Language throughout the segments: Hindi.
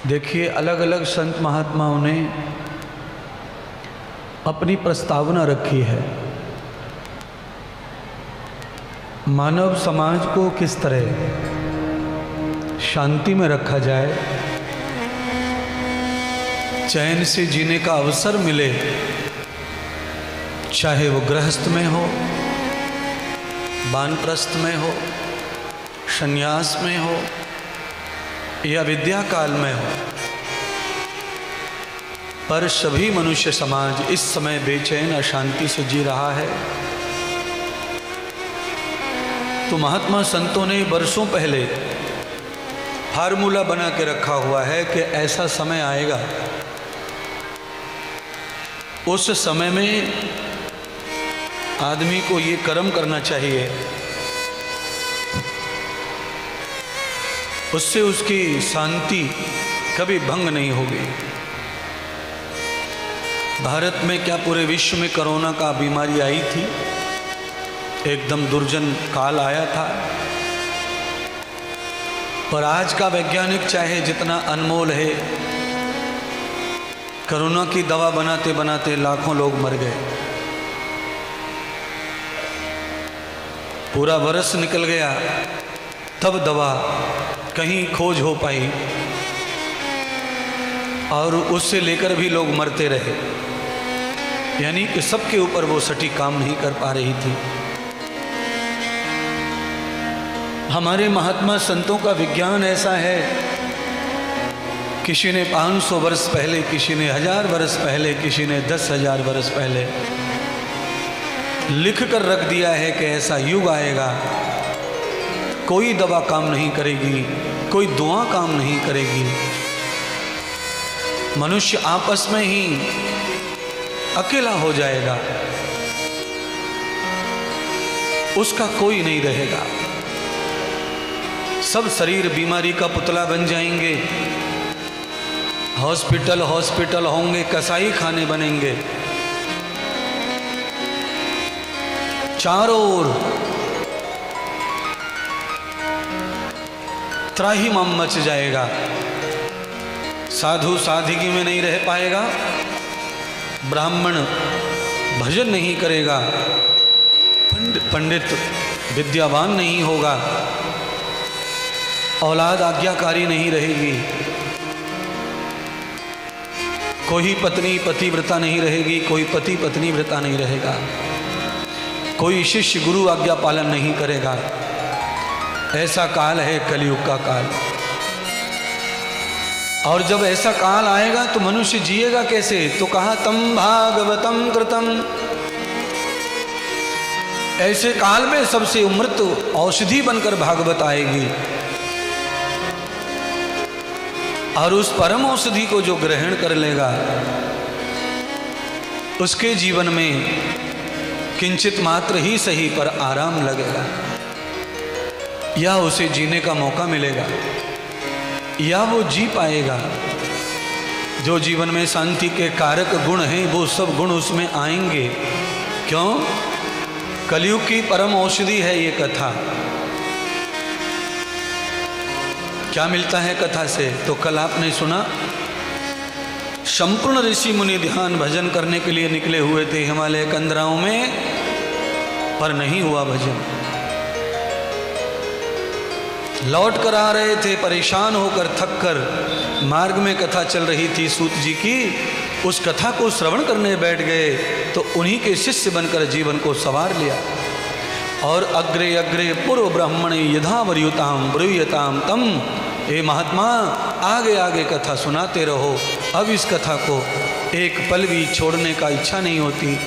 देखिए, अलग अलग संत महात्माओं ने अपनी प्रस्तावना रखी है। मानव समाज को किस तरह शांति में रखा जाए, चैन से जीने का अवसर मिले, चाहे वो गृहस्थ में हो, वानप्रस्थ में हो, संन्यास में हो या विद्या काल में हो, पर सभी मनुष्य समाज इस समय बेचैन अशांति से जी रहा है। तो महात्मा संतों ने वर्षों पहले फार्मूला बना के रखा हुआ है कि ऐसा समय आएगा, उस समय में आदमी को ये कर्म करना चाहिए, उससे उसकी शांति कभी भंग नहीं होगी। भारत में क्या पूरे विश्व में कोरोना का बीमारी आई थी, एकदम दुर्जन काल आया था। पर आज का वैज्ञानिक चाहे जितना अनमोल है, कोरोना की दवा बनाते बनाते लाखों लोग मर गए। पूरा वर्ष निकल गया, तब दवा कहीं खोज हो पाई, और उससे लेकर भी लोग मरते रहे। यानी कि सबके ऊपर वो सटीक काम नहीं कर पा रही थी। हमारे महात्मा संतों का विज्ञान ऐसा है, किसी ने 500 वर्ष पहले, किसी ने 1000 वर्ष पहले, किसी ने 10,000 वर्ष पहले लिख कर रख दिया है कि ऐसा युग आएगा, कोई दवा काम नहीं करेगी, कोई दुआ काम नहीं करेगी, मनुष्य आपस में ही अकेला हो जाएगा, उसका कोई नहीं रहेगा, सब शरीर बीमारी का पुतला बन जाएंगे, हॉस्पिटल हॉस्पिटल होंगे, कसाई खाने बनेंगे, चारों ओर त्राहिमाम मच जाएगा। साधु साधिकी में नहीं रह पाएगा, ब्राह्मण भजन नहीं करेगा, पंडित विद्यावान नहीं होगा, औलाद आज्ञाकारी नहीं रहेगी, कोई पत्नी पतिव्रता नहीं रहेगी, कोई पति पत्नी व्रता नहीं रहेगा, कोई शिष्य गुरु आज्ञा पालन नहीं करेगा। ऐसा काल है कलयुग का काल। और जब ऐसा काल आएगा तो मनुष्य जिएगा कैसे? तो कहा तम भागवतम कृतम। ऐसे काल में सबसे अमृत औषधि बनकर भागवत आएगी, और उस परम औषधि को जो ग्रहण कर लेगा, उसके जीवन में किंचित मात्र ही सही पर आराम लगेगा, या उसे जीने का मौका मिलेगा, या वो जी पाएगा। जो जीवन में शांति के कारक गुण हैं, वो सब गुण उसमें आएंगे। क्यों? कलयुग की परम औषधि है ये कथा। क्या मिलता है कथा से? तो कल आपने सुना, संपूर्ण ऋषि मुनि ध्यान भजन करने के लिए निकले हुए थे हिमालय कंदराओं में, पर नहीं हुआ भजन। लौट कर आ रहे थे परेशान होकर, थक कर, मार्ग में कथा चल रही थी सूत जी की, उस कथा को श्रवण करने बैठ गए तो उन्हीं के शिष्य बनकर जीवन को संवार लिया। और अग्रे अग्रे पूर्व ब्राह्मणे यथावरीयताम ब्रूयताम तम। हे महात्मा, आगे आगे कथा सुनाते रहो। अब इस कथा को एक पल भी छोड़ने का इच्छा नहीं होती।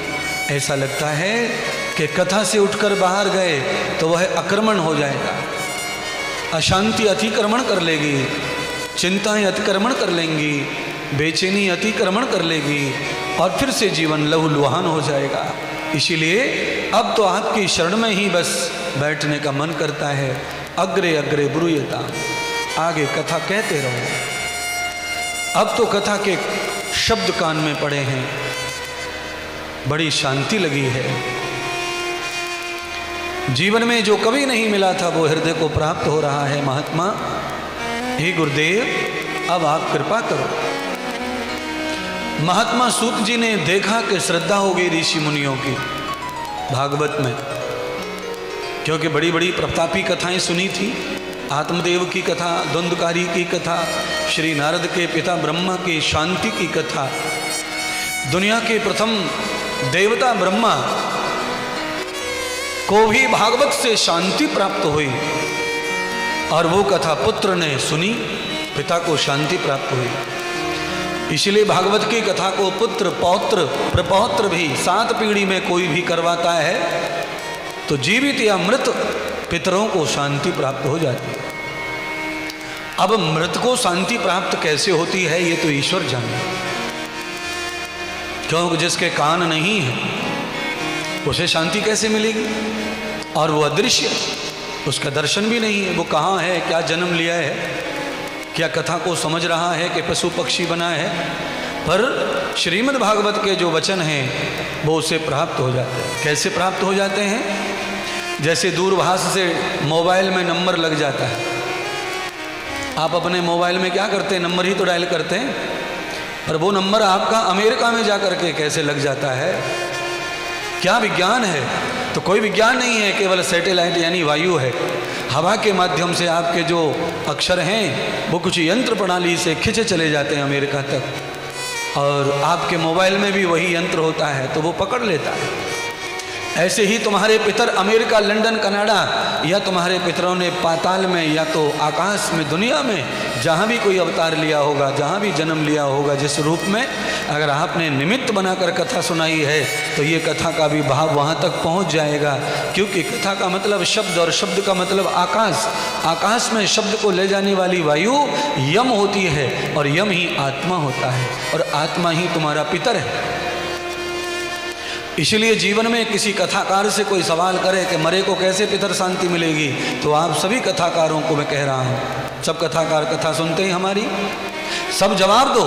ऐसा लगता है कि कथा से उठकर बाहर गए तो वह आक्रमण हो जाएगा, अशांति अतिक्रमण कर लेगी, चिंताएं अतिक्रमण कर लेंगी, बेचैनी अतिक्रमण कर लेगी, और फिर से जीवन लहूलुहान हो जाएगा। इसीलिए अब तो आपकी शरण में ही बस बैठने का मन करता है। अग्रे अग्रे ब्रूयता, आगे कथा कहते रहो। अब तो कथा के शब्द कान में पड़े हैं, बड़ी शांति लगी है। जीवन में जो कभी नहीं मिला था वो हृदय को प्राप्त हो रहा है। महात्मा, हे गुरुदेव, अब आप कृपा करो। महात्मा सूत जी ने देखा कि श्रद्धा हो गई ऋषि मुनियों की भागवत में, क्योंकि बड़ी बड़ी प्रतापी कथाएं सुनी थी। आत्मदेव की कथा, द्वंद्वकारी की कथा, श्री नारद के पिता ब्रह्मा की शांति की कथा, दुनिया के प्रथम देवता ब्रह्मा को भी भागवत से शांति प्राप्त हुई, और वो कथा पुत्र ने सुनी, पिता को शांति प्राप्त हुई। इसलिए भागवत की कथा को पुत्र, पौत्र, प्रपौत्र भी 7 पीढ़ी में कोई भी करवाता है तो जीवित या मृत पितरों को शांति प्राप्त हो जाती है। अब मृत को शांति प्राप्त कैसे होती है ये तो ईश्वर जाने, क्योंकि जिसके कान नहीं है उसे शांति कैसे मिलेगी, और वो अदृश्य, उसका दर्शन भी नहीं है, वो कहाँ है, क्या जन्म लिया है, क्या कथा को समझ रहा है कि पशु पक्षी बना है। पर श्रीमद् भागवत के जो वचन हैं वो उसे प्राप्त हो जाते हैं। कैसे प्राप्त हो जाते हैं? जैसे दूरभाष से मोबाइल में नंबर लग जाता है। आप अपने मोबाइल में क्या करते हैं, नंबर ही तो डायल करते हैं, पर वो नंबर आपका अमेरिका में जा करके कैसे लग जाता है। क्या विज्ञान है? तो कोई विज्ञान नहीं है, केवल सैटेलाइट यानी वायु है। हवा के माध्यम से आपके जो अक्षर हैं वो कुछ यंत्र प्रणाली से खिंचे चले जाते हैं अमेरिका तक, और आपके मोबाइल में भी वही यंत्र होता है तो वो पकड़ लेता है। ऐसे ही तुम्हारे पितर अमेरिका, लंदन, कनाडा, या तुम्हारे पितरों ने पाताल में या तो आकाश में, दुनिया में जहाँ भी कोई अवतार लिया होगा, जहाँ भी जन्म लिया होगा, जिस रूप में, अगर आपने निमित्त बनाकर कथा सुनाई है तो ये कथा का भी भाव वहाँ तक पहुँच जाएगा। क्योंकि कथा का मतलब शब्द, और शब्द का मतलब आकाश। आकाश में शब्द को ले जाने वाली वायु यम होती है, और यम ही आत्मा होता है, और आत्मा ही तुम्हारा पितर है। इसलिए जीवन में किसी कथाकार से कोई सवाल करे कि मरे को कैसे पितर शांति मिलेगी, तो आप सभी कथाकारों को मैं कह रहा हूँ, सब कथाकार कथा सुनते हैं हमारी, सब जवाब दो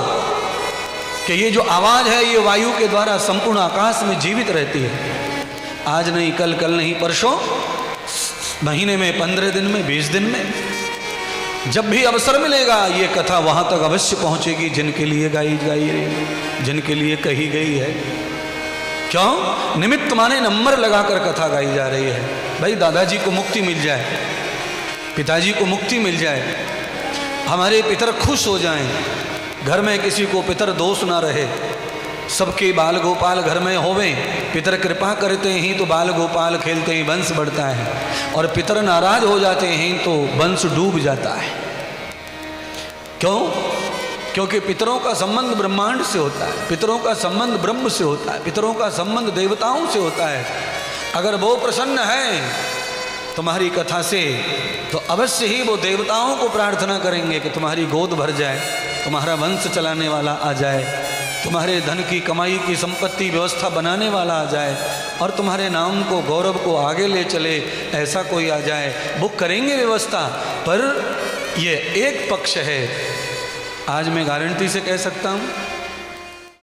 कि ये जो आवाज़ है ये वायु के द्वारा संपूर्ण आकाश में जीवित रहती है। आज नहीं कल, कल नहीं परसों, महीने में, 15 दिन में, 20 दिन में, जब भी अवसर मिलेगा ये कथा वहाँ तक अवश्य पहुँचेगी जिनके लिए गाई जिनके लिए कही गई है। क्यों? निमित्त माने नंबर लगाकर कथा गाई जा रही है। भाई दादाजी को मुक्ति मिल जाए, पिताजी को मुक्ति मिल जाए, हमारे पितर खुश हो जाएं, घर में किसी को पितर दोष ना रहे, सबके बाल गोपाल घर में होवें, पितर कृपा करते हैं तो बाल गोपाल खेलते हैं, वंश बढ़ता है, और पितर नाराज हो जाते हैं तो वंश डूब जाता है। क्यों? क्योंकि पितरों का संबंध ब्रह्मांड से होता है, पितरों का संबंध ब्रह्म से होता है, पितरों का संबंध देवताओं से होता है। अगर वो प्रसन्न है तुम्हारी कथा से तो अवश्य ही वो देवताओं को प्रार्थना करेंगे कि तुम्हारी गोद भर जाए, तुम्हारा वंश चलाने वाला आ जाए, तुम्हारे धन की कमाई की संपत्ति व्यवस्था बनाने वाला आ जाए, और तुम्हारे नाम को, गौरव को आगे ले चले, ऐसा कोई आ जाए। वो करेंगे व्यवस्था। पर ये एक पक्ष है। आज मैं गारंटी से कह सकता हूँ